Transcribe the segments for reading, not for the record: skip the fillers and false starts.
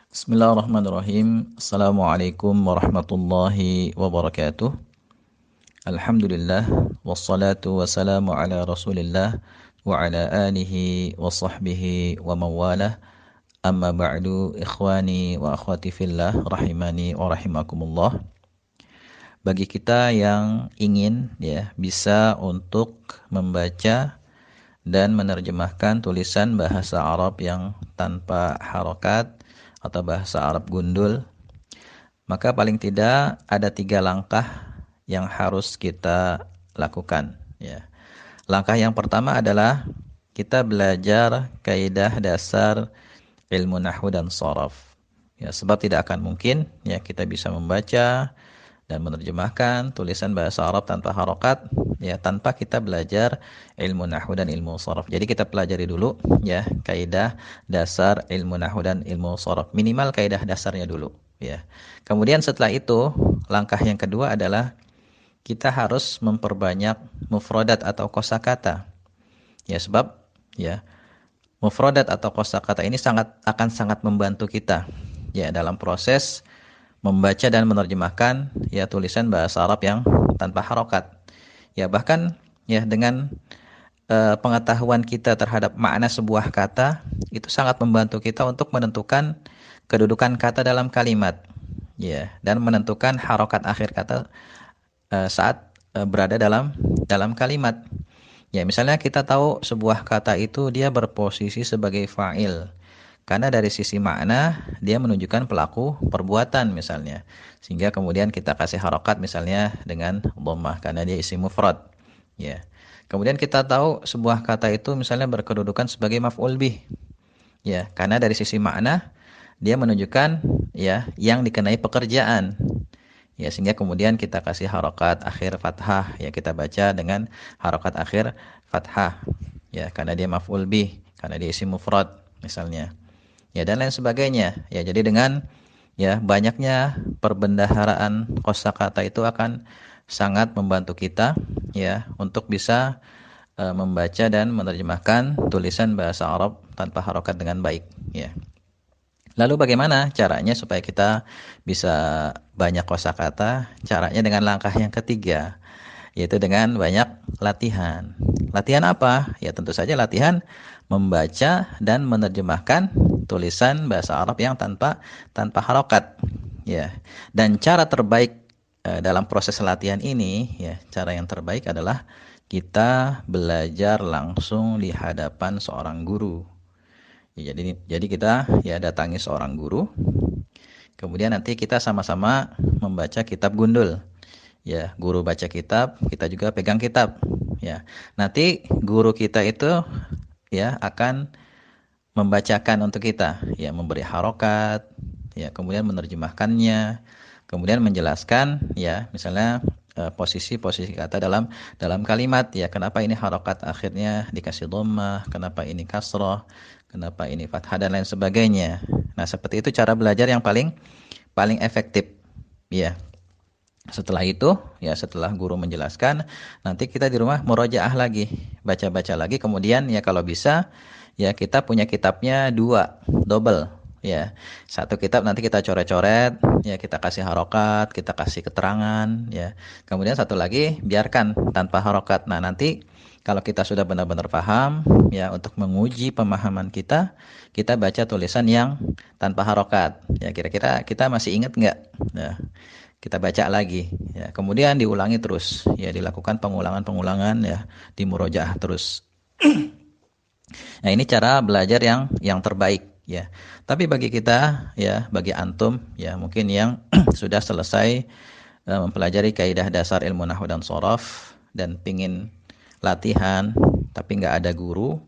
Bismillahirrahmanirrahim. Assalamualaikum warahmatullahi wabarakatuh. Alhamdulillah wassalatu wassalamu ala Rasulillah wa ala alihi wa sahbihi wa mawalah. Amma ba'du, ikhwani wa akhwati fillah rahimani wa rahimakumullah. Bagi kita yang ingin bisa untuk membaca dan menerjemahkan tulisan bahasa Arab yang tanpa harokat atau bahasa Arab gundul, maka paling tidak ada 3 langkah yang harus kita lakukan. Langkah yang pertama adalah kita belajar kaidah dasar ilmu nahwu dan sharaf. Sebab tidak akan mungkin kita bisa membaca dan menerjemahkan tulisan bahasa Arab tanpa harokat tanpa kita belajar ilmu nahwu dan ilmu sharaf. Jadi kita pelajari dulu kaidah dasar ilmu nahwu dan ilmu sharaf. Minimal kaidah dasarnya dulu Kemudian setelah itu langkah yang kedua adalah kita harus memperbanyak mufradat atau kosakata. Sebab mufradat atau kosakata ini akan sangat membantu kita dalam proses membaca dan menerjemahkan tulisan bahasa Arab yang tanpa harokat. Bahkan dengan pengetahuan kita terhadap makna sebuah kata, itu sangat membantu kita untuk menentukan kedudukan kata dalam kalimat. Dan menentukan harokat akhir kata saat berada dalam kalimat. Misalnya kita tahu sebuah kata itu dia berposisi sebagai fa'il. Karena dari sisi makna dia menunjukkan pelaku perbuatan misalnya. Sehingga kemudian kita kasih harokat misalnya dengan dhammah karena dia isim mufrad. Kemudian kita tahu sebuah kata itu misalnya berkedudukan sebagai maf'ul bih. Karena dari sisi makna dia menunjukkan yang dikenai pekerjaan. Sehingga kemudian kita kasih harokat akhir fathah. Kita baca dengan harokat akhir fathah. Karena dia maf'ul bih, karena dia isim mufrad misalnya. Dan lain sebagainya. Jadi dengan banyaknya perbendaharaan kosakata itu akan sangat membantu kita untuk bisa membaca dan menerjemahkan tulisan bahasa Arab tanpa harokat dengan baik. Lalu bagaimana caranya supaya kita bisa banyak kosakata? Caranya dengan langkah yang ketiga, yaitu dengan banyak latihan. Latihan apa? Tentu saja latihan membaca dan menerjemahkan tulisan bahasa Arab yang tanpa harokat. Dan cara terbaik dalam proses latihan ini, cara yang terbaik adalah kita belajar langsung di hadapan seorang guru. Jadi kita datangi seorang guru. Kemudian nanti kita sama-sama membaca kitab gundul. Guru baca kitab, kita juga pegang kitab. Nanti guru kita itu akan membacakan untuk kita, memberi harokat, kemudian menerjemahkannya, kemudian menjelaskan, misalnya posisi-posisi kata dalam kalimat, kenapa ini harokat akhirnya dikasih dhammah, kenapa ini kasrah, kenapa ini fathah dan lain sebagainya. Nah, seperti itu cara belajar yang paling efektif. Setelah itu, setelah guru menjelaskan, nanti kita di rumah murojaah lagi, baca-baca lagi, kemudian kalau bisa kita punya kitabnya 2, double. Satu kitab nanti kita coret-coret, kita kasih harokat, kita kasih keterangan, kemudian satu lagi biarkan tanpa harokat. Nah, nanti kalau kita sudah benar-benar paham, untuk menguji pemahaman kita baca tulisan yang tanpa harokat. Kira-kira kita masih ingat nggak? Kita baca lagi. Kemudian diulangi terus. Dilakukan pengulangan-pengulangan, di murojaah terus. Nah, ini cara belajar yang terbaik. Tapi bagi kita, bagi antum, mungkin yang sudah selesai mempelajari kaidah dasar ilmu nahwu dan sharaf dan pingin latihan tapi nggak ada guru,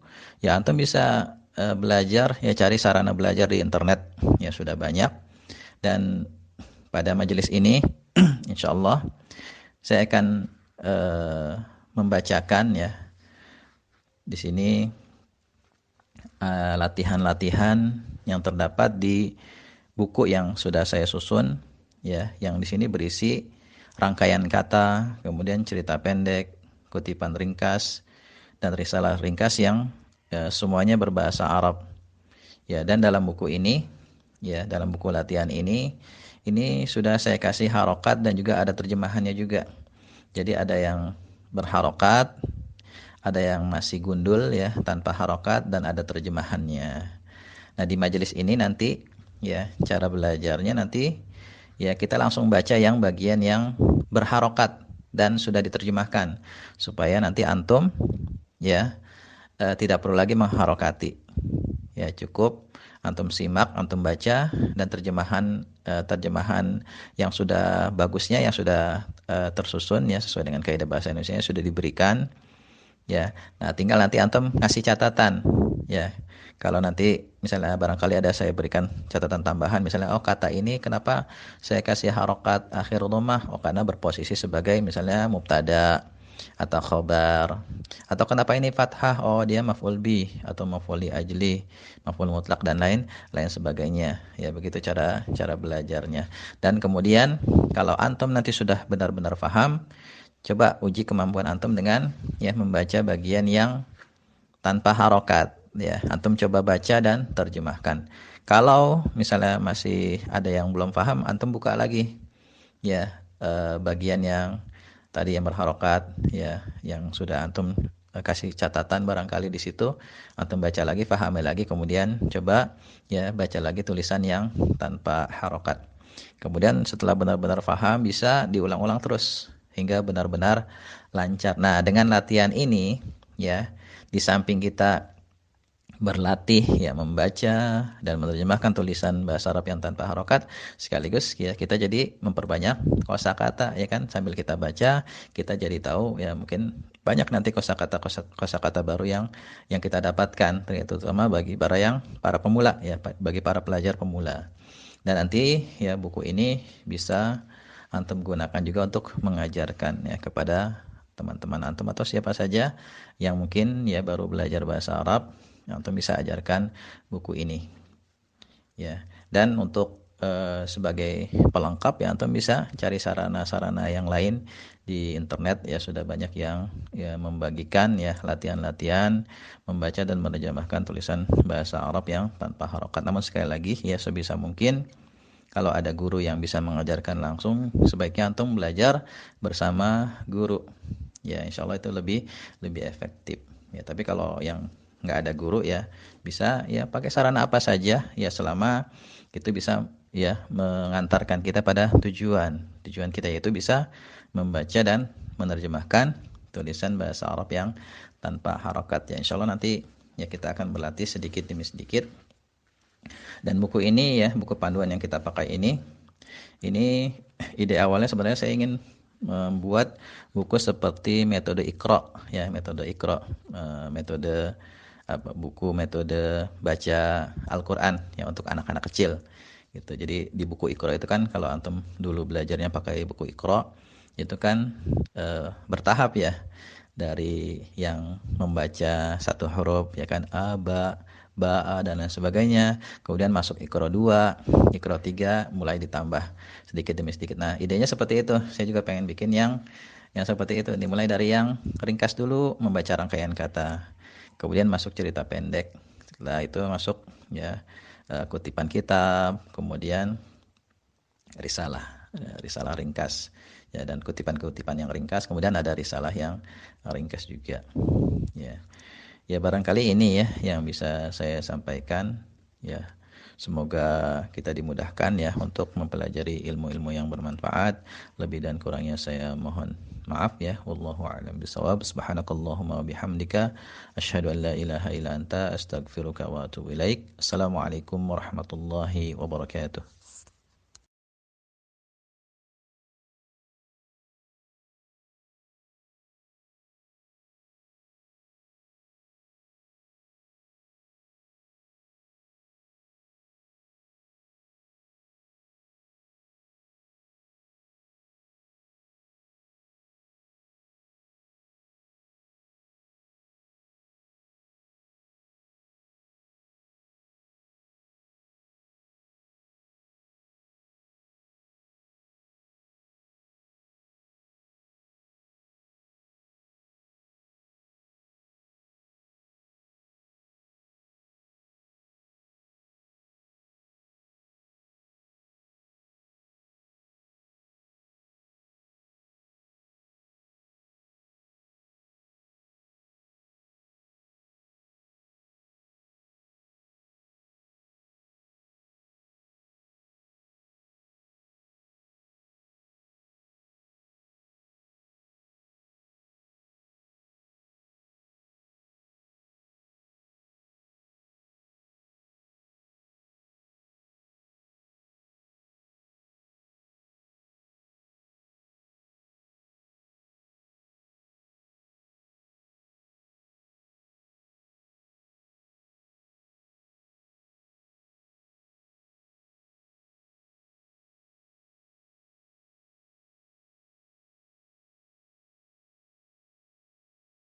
antum bisa belajar, cari sarana belajar di internet, sudah banyak. Dan pada majelis ini insyaallah saya akan membacakan di sini latihan-latihan yang terdapat di buku yang sudah saya susun, yang di sini berisi rangkaian kata, kemudian cerita pendek, kutipan ringkas, dan risalah ringkas yang semuanya berbahasa Arab. Dan dalam buku ini Ya, dalam buku latihan ini sudah saya kasih harokat dan juga ada terjemahannya juga. Jadi ada yang berharokat, ada yang masih gundul ya tanpa harokat, dan ada terjemahannya. Nah, di majelis ini nanti ya cara belajarnya nanti ya kita langsung baca yang bagian yang berharokat dan sudah diterjemahkan supaya nanti antum ya tidak perlu lagi mengharokati. Ya, cukup antum simak, antum baca, dan terjemahan yang sudah bagusnya, yang sudah tersusun ya sesuai dengan kaidah bahasa Indonesia sudah diberikan ya. Nah, tinggal nanti antum ngasih catatan ya. Kalau nanti misalnya barangkali ada saya berikan catatan tambahan, misalnya oh kata ini kenapa saya kasih harokat akhir dhammah, oh karena berposisi sebagai misalnya mubtada atau khobar, atau kenapa ini fathah, oh dia maf'ul bi atau maf'ul li ajli, maf'ul mutlak, dan lain sebagainya ya. Begitu cara cara belajarnya. Dan kemudian kalau antum nanti sudah benar-benar paham, coba uji kemampuan antum dengan ya membaca bagian yang tanpa harokat ya. Antum coba baca dan terjemahkan. Kalau misalnya masih ada yang belum paham, antum buka lagi ya bagian yang tadi yang berharokat ya, yang sudah antum kasih catatan barangkali di situ, antum baca lagi, pahami lagi, kemudian coba ya baca lagi tulisan yang tanpa harokat. Kemudian setelah benar-benar paham, bisa diulang-ulang terus hingga benar-benar lancar. Nah, dengan latihan ini ya, di samping kita berlatih ya membaca dan menerjemahkan tulisan bahasa Arab yang tanpa harokat, sekaligus ya kita jadi memperbanyak kosakata ya kan. Sambil kita baca, kita jadi tahu ya, mungkin banyak nanti kosakata baru yang kita dapatkan, terutama bagi para pemula ya, bagi para pelajar pemula. Dan nanti ya buku ini bisa antum gunakan juga untuk mengajarkan ya kepada teman-teman antum atau siapa saja yang mungkin ya baru belajar bahasa Arab, antum bisa ajarkan buku ini ya. Dan untuk sebagai pelengkap ya, antum bisa cari sarana-sarana yang lain di internet ya, sudah banyak yang ya membagikan ya latihan-latihan membaca dan menerjemahkan tulisan bahasa Arab yang tanpa harokat. Namun sekali lagi ya, sebisa mungkin kalau ada guru yang bisa mengajarkan langsung, sebaiknya antum belajar bersama guru ya, insya Allah itu lebih lebih efektif ya. Tapi kalau yang nggak ada guru ya, bisa ya pakai sarana apa saja ya, selama itu bisa ya mengantarkan kita pada tujuan kita, yaitu bisa membaca dan menerjemahkan tulisan bahasa Arab yang tanpa harokat ya. Insya Allah nanti ya kita akan berlatih sedikit demi sedikit. Dan buku ini ya, buku panduan yang kita pakai ini ide awalnya sebenarnya saya ingin membuat buku seperti metode Iqra ya, metode Iqra, metode buku metode baca Al-Qur'an ya untuk anak-anak kecil gitu. Jadi di buku Iqra itu kan, kalau antum dulu belajarnya pakai buku Iqra itu kan bertahap ya, dari yang membaca satu huruf ya kan, a, ba, dan lain sebagainya. Kemudian masuk Iqra 2, Iqra 3, mulai ditambah sedikit demi sedikit. Nah, idenya seperti itu. Saya juga pengen bikin yang seperti itu. Dimulai dari yang ringkas dulu, membaca rangkaian kata. Kemudian masuk cerita pendek. Setelah itu masuk ya kutipan kitab, kemudian risalah ringkas. Ya, dan kutipan-kutipan yang ringkas, kemudian ada risalah yang ringkas juga. Ya. Ya, barangkali ini ya yang bisa saya sampaikan ya. Semoga kita dimudahkan ya untuk mempelajari ilmu-ilmu yang bermanfaat. Lebih dan kurangnya saya mohon maaf ya. Wallahu a'lam bishawab. Subhanakallahumma bihamdika asyhadu an la ilaha illa anta astaghfiruka wa atubu ilaik. Assalamualaikum warahmatullahi wabarakatuh.